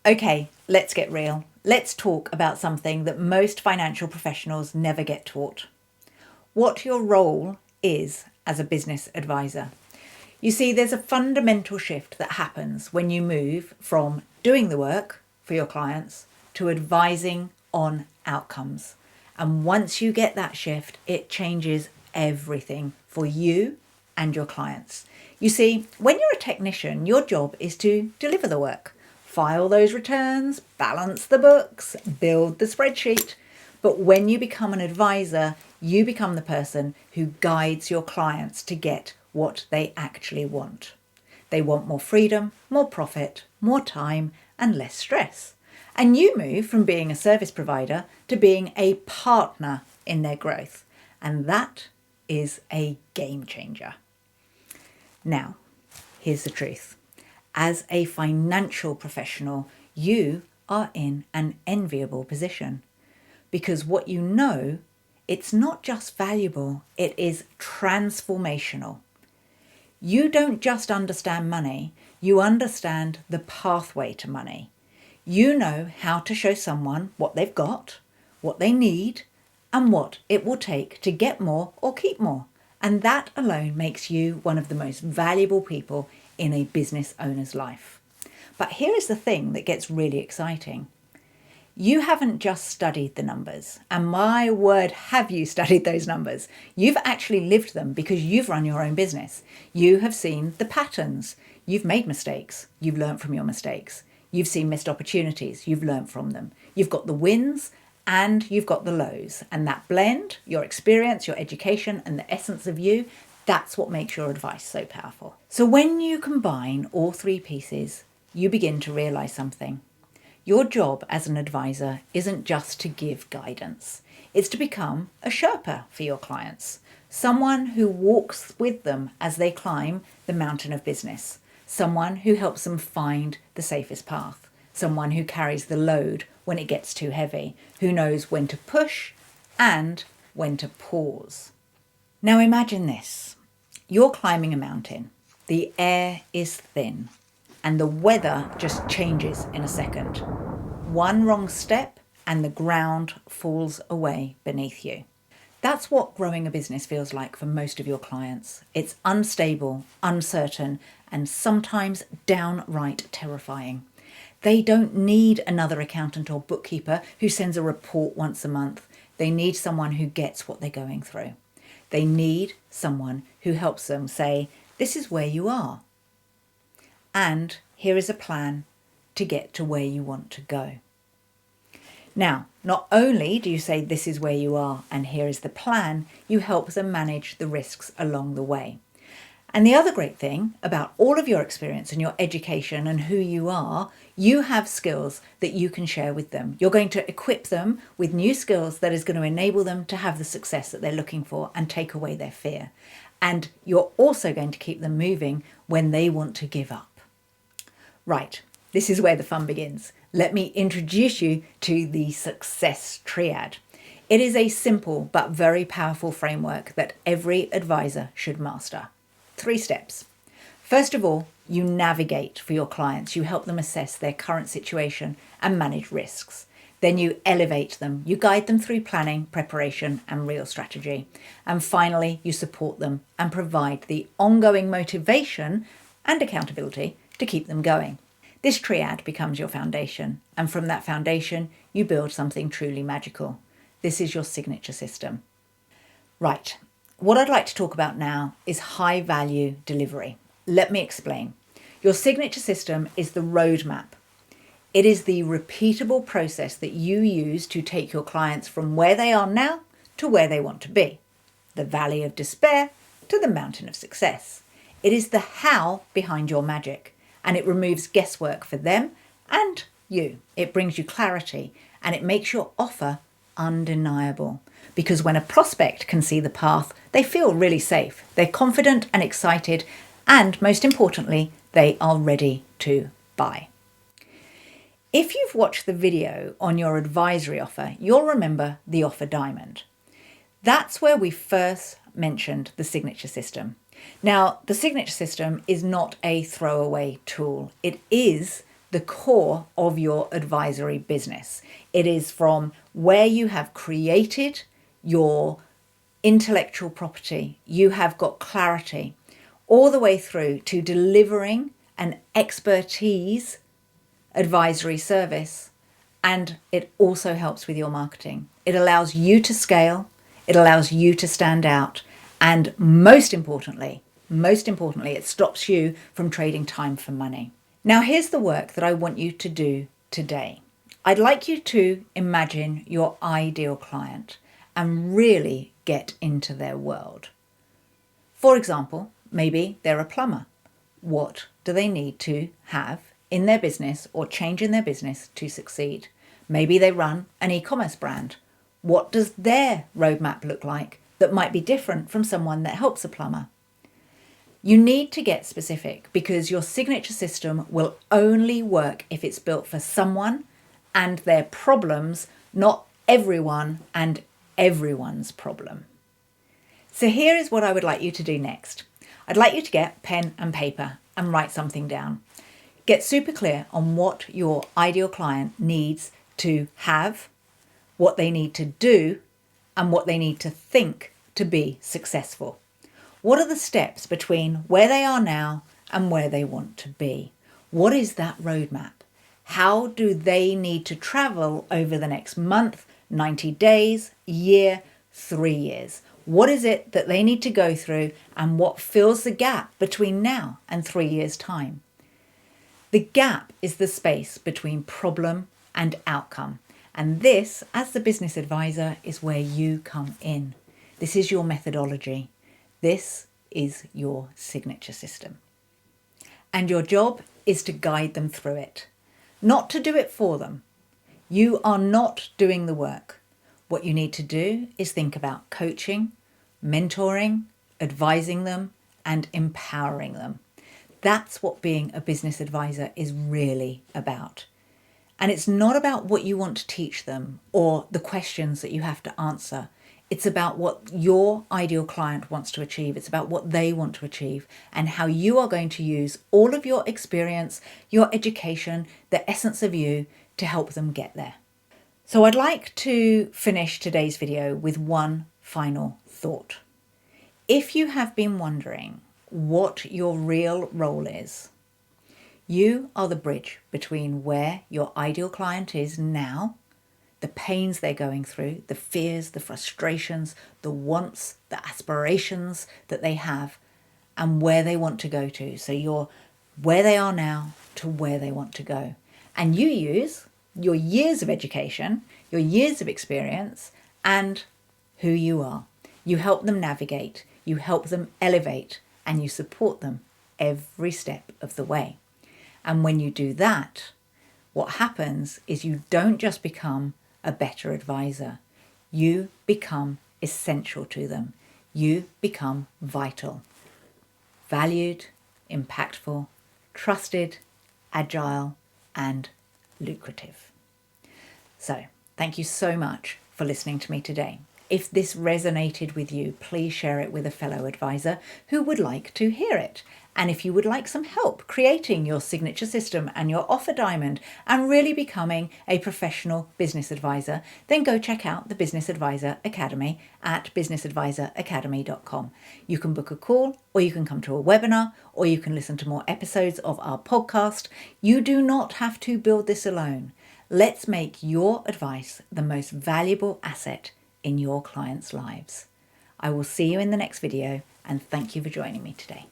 Okay, let's get real. Let's talk about something that most financial professionals never get taught. What your role is as a business advisor. You see, there's a fundamental shift that happens when you move from doing the work for your clients to advising on outcomes. And once you get that shift, it changes everything for you and your clients. You see, when you're a technician, your job is to deliver the work, file those returns, balance the books, build the spreadsheet. But when you become an advisor, you become the person who guides your clients to get what they actually want. They want more freedom, more profit, more time, and less stress. And you move from being a service provider to being a partner in their growth. And that is a game changer. Now, here's the truth. As a financial professional, you are in an enviable position because what you know, it's not just valuable, it is transformational. You don't just understand money, you understand the pathway to money. You know how to show someone what they've got, what they need, and what it will take to get more or keep more. And that alone makes you one of the most valuable people in a business owner's life. But here is the thing that gets really exciting. You haven't just studied the numbers, and my word, have you studied those numbers? You've actually lived them because you've run your own business. You have seen the patterns. You've made mistakes. You've learnt from your mistakes. You've seen missed opportunities. You've learnt from them. You've got the wins and you've got the lows. And that blend, your experience, your education, and the essence of you, that's what makes your advice so powerful. So when you combine all three pieces, you begin to realise something. Your job as an advisor isn't just to give guidance. It's to become a Sherpa for your clients, someone who walks with them as they climb the mountain of business, someone who helps them find the safest path, someone who carries the load when it gets too heavy, who knows when to push and when to pause. Now imagine this. You're climbing a mountain. The air is thin and the weather just changes in a second. One wrong step and the ground falls away beneath you. That's what growing a business feels like for most of your clients. It's unstable, uncertain, and sometimes downright terrifying. They don't need another accountant or bookkeeper who sends a report once a month. They need someone who gets what they're going through. They need someone who helps them say, this is where you are. And here is a plan to get to where you want to go. Now, not only do you say this is where you are and here is the plan, you help them manage the risks along the way. And the other great thing about all of your experience and your education and who you are, you have skills that you can share with them. You're going to equip them with new skills that is going to enable them to have the success that they're looking for and take away their fear. And you're also going to keep them moving when they want to give up. Right, this is where the fun begins. Let me introduce you to the Success Triad. It is a simple but very powerful framework that every advisor should master. 3 steps. First of all, you navigate for your clients. You help them assess their current situation and manage risks. Then you elevate them. You guide them through planning, preparation, and real strategy. And finally, you support them and provide the ongoing motivation and accountability to keep them going. This triad becomes your foundation, and from that foundation, you build something truly magical. This is your signature system. Right, what I'd like to talk about now is high-value delivery. Let me explain. Your signature system is the roadmap. It is the repeatable process that you use to take your clients from where they are now to where they want to be, the valley of despair to the mountain of success. It is the how behind your magic. And it removes guesswork for them and you. It brings you clarity and it makes your offer undeniable. Because when a prospect can see the path, they feel really safe. They're confident and excited, and most importantly, they are ready to buy. If you've watched the video on your advisory offer, you'll remember the offer diamond. That's where we first mentioned the signature system. Now, the signature system is not a throwaway tool. It is the core of your advisory business. It is from where you have created your intellectual property, you have got clarity, all the way through to delivering an expertise advisory service. And it also helps with your marketing. It allows you to scale, it allows you to stand out, and most importantly, it stops you from trading time for money. Now, here's the work that I want you to do today. I'd like you to imagine your ideal client and really get into their world. For example, maybe they're a plumber. What do they need to have in their business or change in their business to succeed? Maybe they run an e-commerce brand. What does their roadmap look like that might be different from someone that helps a plumber? You need to get specific because your signature system will only work if it's built for someone and their problems, not everyone and everyone's problem. So here is what I would like you to do next. I'd like you to get pen and paper and write something down. Get super clear on what your ideal client needs to have, what they need to do, and what they need to think to be successful. What are the steps between where they are now and where they want to be? What is that roadmap? How do they need to travel over the next month, 90 days, year, 3 years? What is it that they need to go through and what fills the gap between now and 3 years' time? The gap is the space between problem and outcome. And this, as the business advisor, is where you come in. This is your methodology. This is your signature system. And your job is to guide them through it, not to do it for them. You are not doing the work. What you need to do is think about coaching, mentoring, advising them, and empowering them. That's what being a business advisor is really about. And it's not about what you want to teach them or the questions that you have to answer. It's about what your ideal client wants to achieve. It's about what they want to achieve and how you are going to use all of your experience, your education, the essence of you to help them get there. So I'd like to finish today's video with one final thought. If you have been wondering what your real role is, you are the bridge between where your ideal client is now, the pains they're going through, the fears, the frustrations, the wants, the aspirations that they have, and where they want to go to. So you're where they are now to where they want to go. And you use your years of education, your years of experience, and who you are. You help them navigate, you help them elevate, and you support them every step of the way. And when you do that, what happens is you don't just become a better advisor. You become essential to them. You become vital, valued, impactful, trusted, agile, and lucrative. So, thank you so much for listening to me today. If this resonated with you, please share it with a fellow advisor who would like to hear it. And if you would like some help creating your signature system and your offer diamond and really becoming a professional business advisor, then go check out the Business Advisor Academy at businessadvisoracademy.com. You can book a call, or you can come to a webinar, or you can listen to more episodes of our podcast. You do not have to build this alone. Let's make your advice the most valuable asset in your clients' lives. I will see you in the next video, and thank you for joining me today.